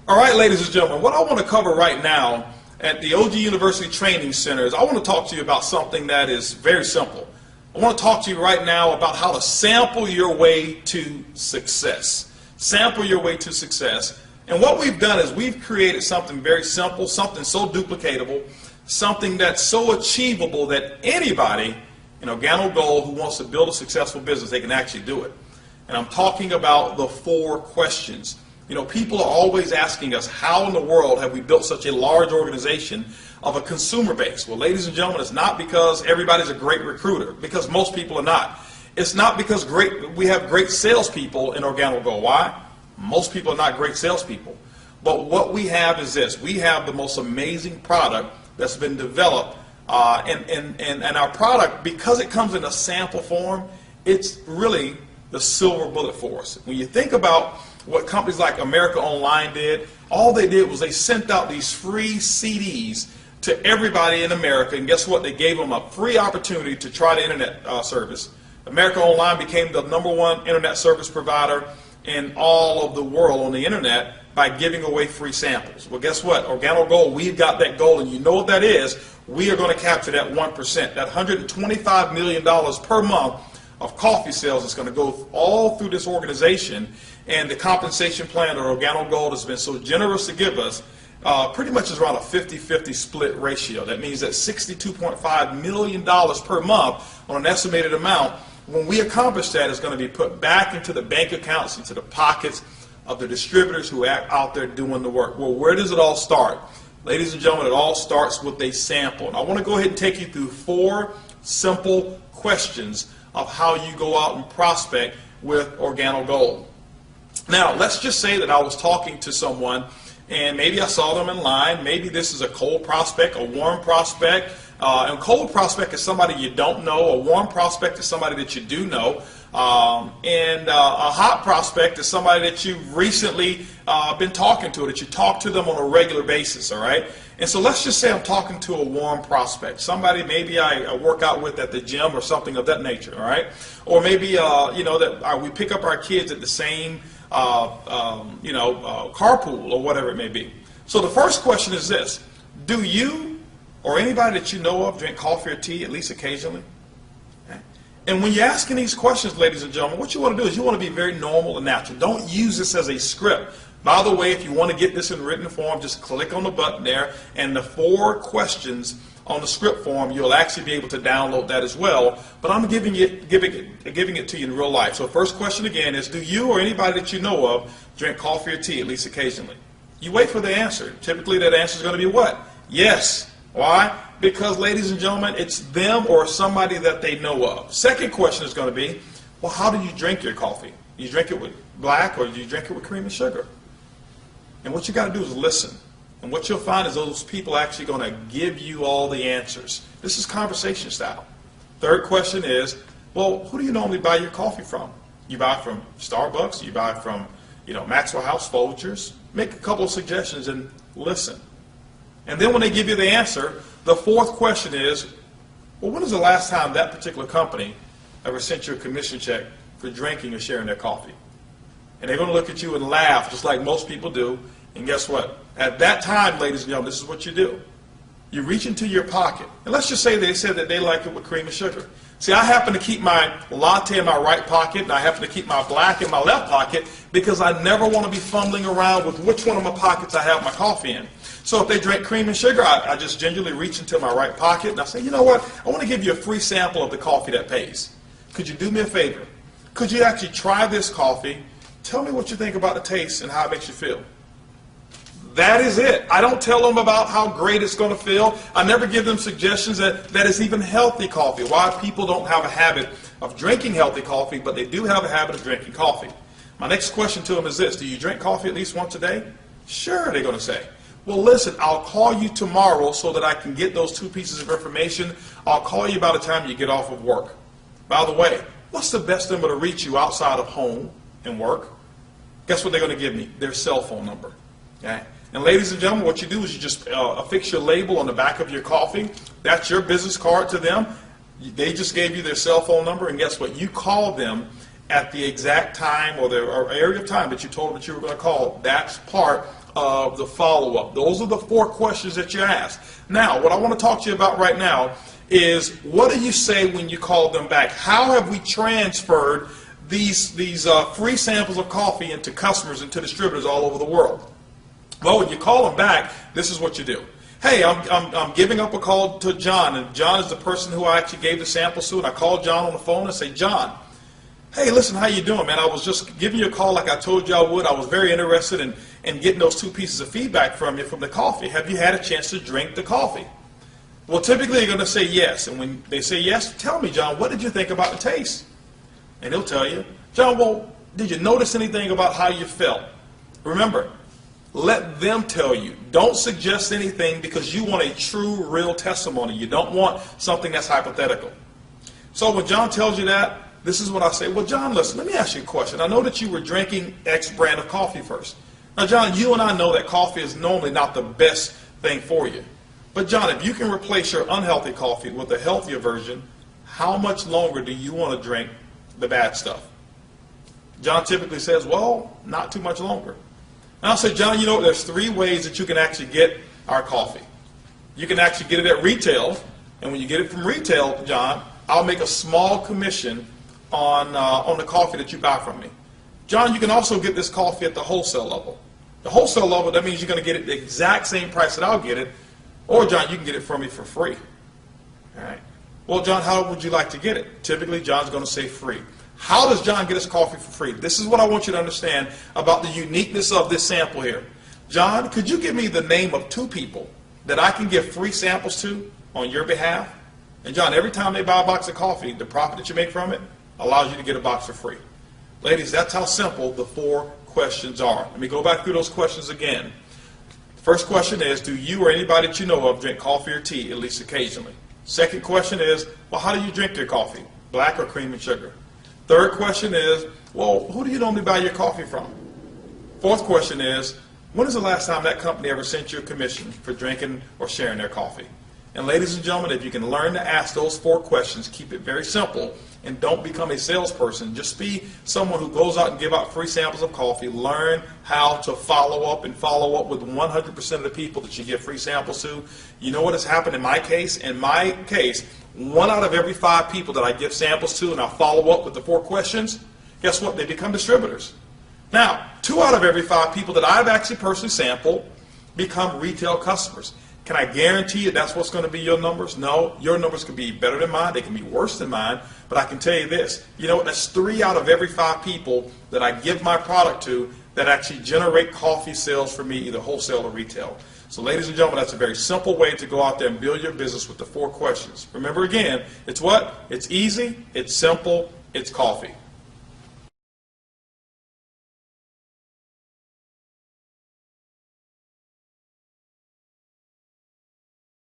All right, ladies and gentlemen, what I want to cover right now at the OG University Training Center is I want to talk to you about something that is very simple. I want to talk to you right now about how to sample your way to success. Sample your way to success. And what we've done is we've created something very simple, something so duplicatable, something that's so achievable that anybody in OrganoGold who wants to build a successful business, they can actually do it. And I'm talking about the 4 questions. You know, people are always asking us, how in the world have we built such a large organization of a consumer base? Well, ladies and gentlemen, it's not because everybody's a great recruiter, because most people are not. It's not because we have great salespeople in OrganoGold. Why? Most people are not great salespeople. But what we have is this. We have the most amazing product that's been developed. And our product, because it comes in a sample form, it's really the silver bullet for us. When you think about what companies like America Online did, all they did was they sent out these free CDs to everybody in America, and guess what? They gave them a free opportunity to try the internet service. America Online became the #1 internet service provider in all of the world on the internet by giving away free samples. Well, guess what? OrganoGold, we've got that goal, and you know what that is. We are going to capture that 1%, that $125 million per month of coffee sales is going to go all through this organization. And the compensation plan that OrganoGold has been so generous to give us pretty much is around a 50-50 split ratio. That means that $62.5 million per month on an estimated amount, when we accomplish that, is going to be put back into the bank accounts, into the pockets of the distributors who are out there doing the work. Well, where does it all start? Ladies and gentlemen, it all starts with a sample. And I want to go ahead and take you through 4 simple questions of how you go out and prospect with OrganoGold. Now, let's just say that I was talking to someone and maybe I saw them in line. Maybe this is a cold prospect, a warm prospect. And cold prospect is somebody you don't know. A warm prospect is somebody that you do know. And a hot prospect is somebody that you've recently been talking to, that you talk to them on a regular basis, all right? And so let's just say I'm talking to a warm prospect, somebody maybe I work out with at the gym or something of that nature, all right? Or maybe, you know, that we pick up our kids at the same carpool or whatever it may be. So the first question is this: do you or anybody that you know of drink coffee or tea at least occasionally? Okay. And when you're asking these questions, ladies and gentlemen, what you want to do is you want to be very normal and natural. Don't use this as a script. By the way, if you want to get this in written form, just click on the button there, and the 4 questions on the script form, you'll actually be able to download that as well. But I'm giving it to you in real life. So first question again is, do you or anybody that you know of drink coffee or tea at least occasionally? You wait for the answer. Typically that answer is going to be what? Yes. Why? Because, ladies and gentlemen, it's them or somebody that they know of. Second question is going to be, well, how do you drink your coffee? Do you drink it with black or do you drink it with cream and sugar? And what you got to do is listen. And what you'll find is those people are actually going to give you all the answers. This is conversation style. Third question is, well, who do you normally buy your coffee from? You buy from Starbucks, you buy from, Maxwell House, Folgers. Make a couple of suggestions and listen. And then when they give you the answer, the 4th question is, well, when was the last time that particular company ever sent you a commission check for drinking or sharing their coffee? And they're going to look at you and laugh, just like most people do. And guess what? At that time, ladies and gentlemen, this is what you do. You reach into your pocket. And let's just say they said that they like it with cream and sugar. See, I happen to keep my latte in my right pocket, and I happen to keep my black in my left pocket because I never want to be fumbling around with which one of my pockets I have my coffee in. So if they drink cream and sugar, I just gingerly reach into my right pocket, and I say, you know what? I want to give you a free sample of the coffee that pays. Could you do me a favor? Could you actually try this coffee? Tell me what you think about the taste and how it makes you feel. That is it. I don't tell them about how great it's going to feel. I never give them suggestions that it's even healthy coffee. Why people don't have a habit of drinking healthy coffee, but they do have a habit of drinking coffee. My next question to them is this: do you drink coffee at least once a day? Sure, they're going to say. Well, listen, I'll call you tomorrow so that I can get those 2 pieces of information. I'll call you by the time you get off of work. By the way, what's the best number to reach you outside of home and work? Guess what they're going to give me? Their cell phone number. Okay? And ladies and gentlemen, what you do is you just affix your label on the back of your coffee. That's your business card to them. They just gave you their cell phone number, and guess what? You call them at the exact time or area of time that you told them that you were going to call. That's part of the follow-up. Those are the 4 questions that you ask. Now, what I want to talk to you about right now is, what do you say when you call them back? How have we transferred these free samples of coffee into customers and to distributors all over the world? Well, when you call them back, this is what you do. Hey, I'm giving up a call to John, and John is the person who I actually gave the samples to, and I called John on the phone and say, John, hey, listen, how you doing, man? I was just giving you a call like I told you I would. I was very interested in getting those 2 pieces of feedback from you from the coffee. Have you had a chance to drink the coffee? Well, typically they're going to say yes, and when they say yes, tell me, John, what did you think about the taste? And he'll tell you, John, well, did you notice anything about how you felt? Remember, let them tell you. Don't suggest anything, because you want a true, real testimony. You don't want something that's hypothetical. So when John tells you that, this is what I say. Well, John, listen, let me ask you a question. I know that you were drinking X brand of coffee first. Now, John, you and I know that coffee is normally not the best thing for you. But, John, if you can replace your unhealthy coffee with a healthier version, how much longer do you want to drink the bad stuff? John typically says, well, not too much longer. And I'll say, John, you know, there's 3 ways that you can actually get our coffee. You can actually get it at retail, and when you get it from retail, John, I'll make a small commission on the coffee that you buy from me. John, you can also get this coffee at the wholesale level. The wholesale level, that means you're going to get it the exact same price that I'll get it, or, John, you can get it from me for free. All right. Well, John, how would you like to get it? Typically, John's going to say free. How does John get his coffee for free? This is what I want you to understand about the uniqueness of this sample here. John, could you give me the name of 2 people that I can give free samples to on your behalf? And, John, every time they buy a box of coffee, the profit that you make from it allows you to get a box for free. Ladies, that's how simple the 4 questions are. Let me go back through those questions again. First question is, do you or anybody that you know of drink coffee or tea at least occasionally? Second question is, well, how do you drink your coffee? Black or cream and sugar? Third question is, well, who do you normally buy your coffee from? Fourth question is, when is the last time that company ever sent you a commission for drinking or sharing their coffee? And ladies and gentlemen, if you can learn to ask those 4 questions, keep it very simple, and don't become a salesperson. Just be someone who goes out and give out free samples of coffee. Learn how to follow up with 100% of the people that you give free samples to. You know what has happened in my case? In my case, 1 out of every 5 people that I give samples to and I follow up with the 4 questions, guess what? They become distributors. Now, 2 out of every 5 people that I've actually personally sampled become retail customers. Can I guarantee you that's what's going to be your numbers? No, your numbers can be better than mine. They can be worse than mine. But I can tell you this. You know what? That's 3 out of every 5 people that I give my product to that actually generate coffee sales for me, either wholesale or retail. So ladies and gentlemen, that's a very simple way to go out there and build your business with the 4 questions. Remember again, it's what? It's easy, it's simple, it's coffee.